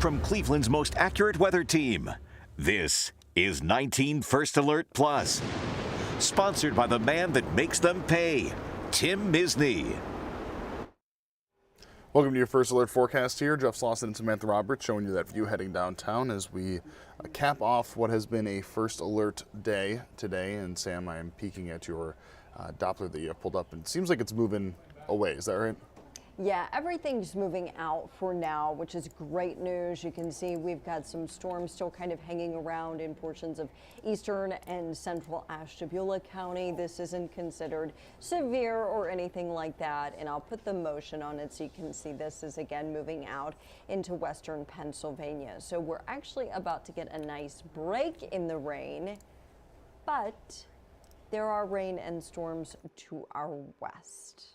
from Cleveland's most accurate weather team. This is 19 First Alert Plus, sponsored by the man that makes them pay, Tim Misney. Welcome to your First Alert forecast here. Jeff Slauson and Samantha Roberts showing you that view heading downtown as we cap off what has been a First Alert day today. And Sam, I am peeking at your Doppler that you have pulled up, and it seems like it's moving away. Is that right? Yeah, everything's moving out for now, which is great news. You can see we've got some storms still kind of hanging around in portions of eastern and central Ashtabula County. This isn't considered severe or anything like that, and I'll put the motion on it so you can see this is again moving out into western Pennsylvania. So we're actually about to get a nice break in the rain, but there are rain and storms to our west.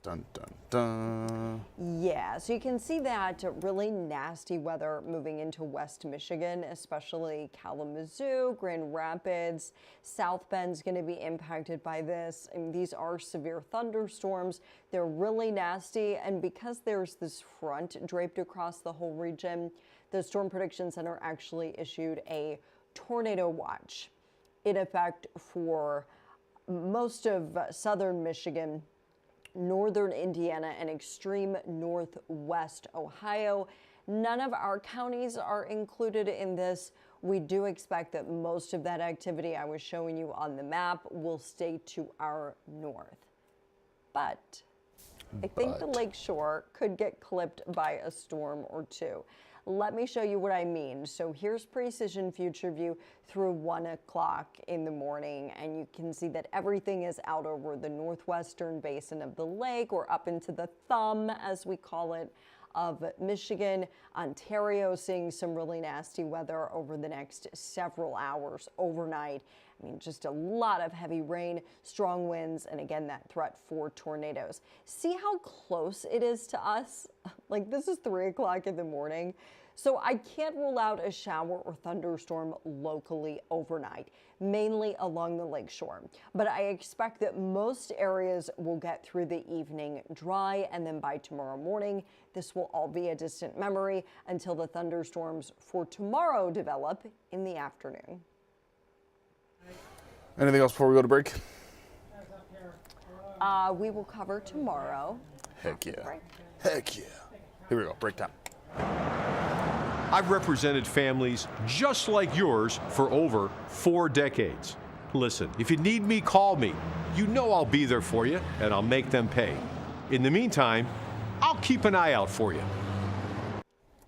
Dun, dun, dun. Yeah, so you can see that really nasty weather moving into West Michigan, especially Kalamazoo, Grand Rapids. South Bend's going to be impacted by this. And these are severe thunderstorms. They're really nasty. And because there's this front draped across the whole region, the Storm Prediction Center actually issued a tornado watch in effect for most of southern Michigan, northern Indiana, and extreme northwest Ohio. None of our counties are included in this. We do expect that most of that activity I was showing you on the map will stay to our north. But I think the lake shore could get clipped by a storm or two. Let me show you what I mean. So here's Precision Future View through 1 o'clock in the morning, and you can see that everything is out over the northwestern basin of the lake, or up into the thumb, as we call it, of Michigan. Ontario seeing some really nasty weather over the next several hours overnight. I mean, just a lot of heavy rain, strong winds, and again, that threat for tornadoes. See how close it is to us? Like, this is 3 o'clock in the morning. So I can't rule out a shower or thunderstorm locally overnight, mainly along the lakeshore. But I expect that most areas will get through the evening dry, and then by tomorrow morning, this will all be a distant memory until the thunderstorms for tomorrow develop in the afternoon. Anything else before we go to break? We will cover tomorrow. Heck yeah. Heck yeah. Here we go, break time. I've represented families just like yours for over 4 decades. Listen, if you need me, call me. You know I'll be there for you, and I'll make them pay. In the meantime, I'll keep an eye out for you.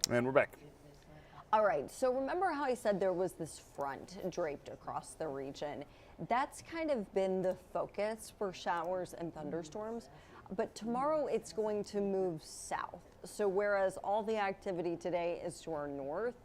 And we're back. All right, so remember how I said there was this front draped across the region? That's kind of been the focus for showers and thunderstorms. But tomorrow it's going to move south. So whereas all the activity today is to our north,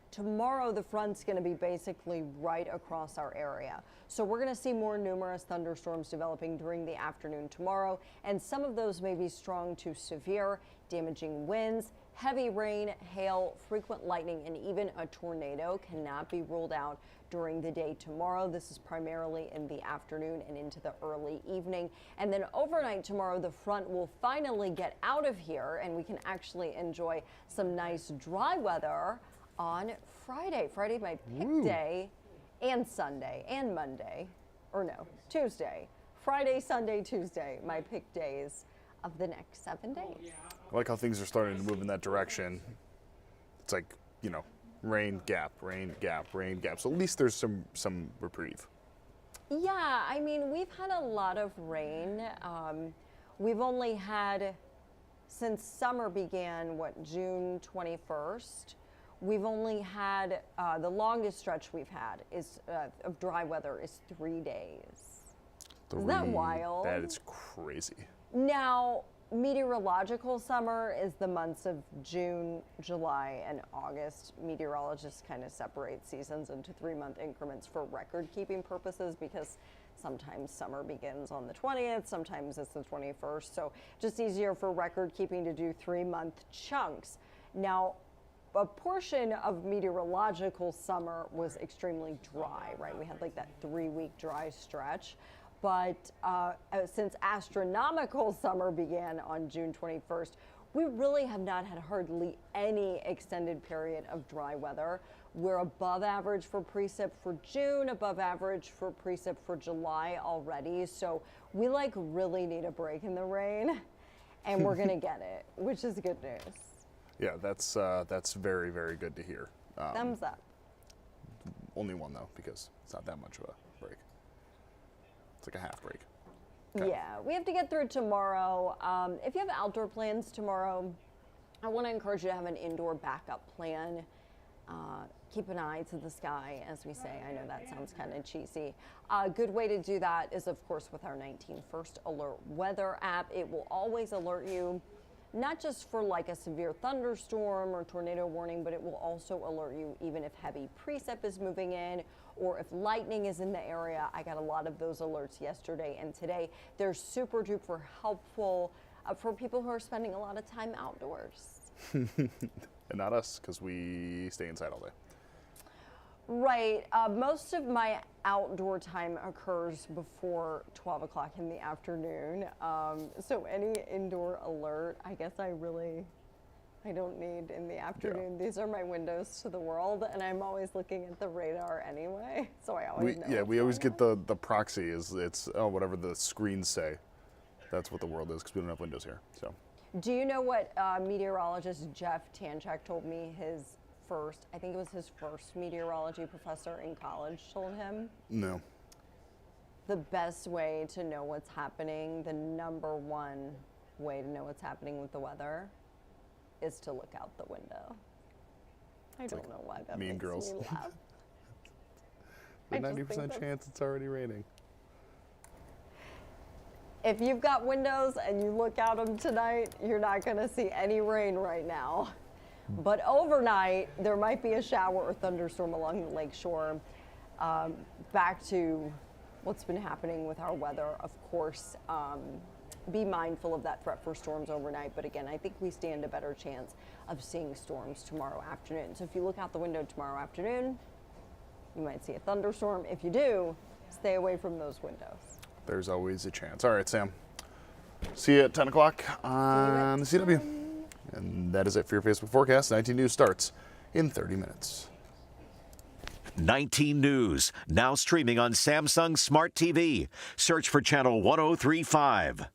tomorrow the front's going to be basically right across our area. So we're going to see more numerous thunderstorms developing during the afternoon tomorrow, and some of those may be strong to severe, damaging winds, heavy rain, hail, frequent lightning, and even a tornado cannot be ruled out during the day tomorrow. This is primarily in the afternoon and into the early evening. And then overnight tomorrow, the front will finally get out of here, and we can actually enjoy some nice dry weather on Friday. Friday, my pick day, and Sunday, and Monday, or no, Tuesday. Friday, Sunday, Tuesday, my pick days of the next 7 days. I like how things are starting to move in that direction. It's like, you know, rain, gap, rain, gap, rain, gap. So at least there's some reprieve. Yeah, I mean, we've had a lot of rain. We've only had, since summer began, June 21st, we've only had, the longest stretch we've had is of dry weather is 3 days. Isn't that wild? That is crazy. Now, meteorological summer is the months of June, July, and August. Meteorologists kind of separate seasons into 3-month increments for record-keeping purposes, because sometimes summer begins on the 20th, sometimes it's the 21st, so just easier for record-keeping to do 3-month chunks. Now, a portion of meteorological summer was extremely dry, right? We had like that 3-week dry stretch. But since astronomical summer began on June 21st, we really have not had hardly any extended period of dry weather. We're above average for precip for June, above average for precip for July already. So we like really need a break in the rain, and we're gonna get it, which is good news. Yeah, that's very, very good to hear. Thumbs up. Only one though, because it's not that much of a break. It's like a half break. Okay. Yeah, we have to get through tomorrow. If you have outdoor plans tomorrow, I want to encourage you to have an indoor backup plan. Keep an eye to the sky, as we say. I know that sounds kind of cheesy. A good way to do that is, of course, with our 19 First Alert weather app. It will always alert you, not just for like a severe thunderstorm or tornado warning, but it will also alert you even if heavy precip is moving in or if lightning is in the area. I got a lot of those alerts yesterday and today. They're super duper helpful for people who are spending a lot of time outdoors. And not us, because we stay inside all day. Right. Most of my outdoor time occurs before 12 o'clock in the afternoon. So any indoor alert, I guess I don't need in the afternoon. Yeah. These are my windows to the world, and I'm always looking at the radar anyway. So I always know. Yeah, we always get the proxy it's whatever the screens say. That's what the world is, because we don't have windows here. So. Do you know what meteorologist Jeff Tanchak told me I think it was his first meteorology professor in college told him? No. The best way to know what's happening, the number one way to know what's happening with the weather, is to look out the window. I don't know why that Mean makes Girls. me laugh. The 90% chance it's already raining. If you've got windows and you look out them tonight, you're not going to see any rain right now. But overnight, there might be a shower or thunderstorm along the lakeshore. Back to what's been happening with our weather, of course. Be mindful of that threat for storms overnight. But again, I think we stand a better chance of seeing storms tomorrow afternoon. So if you look out the window tomorrow afternoon, you might see a thunderstorm. If you do, stay away from those windows. There's always a chance. All right, Sam. See you at 10 o'clock on the CW. And that is it for your Facebook forecast. 19 News starts in 30 minutes. 19 News, now streaming on Samsung Smart TV. Search for channel 1035.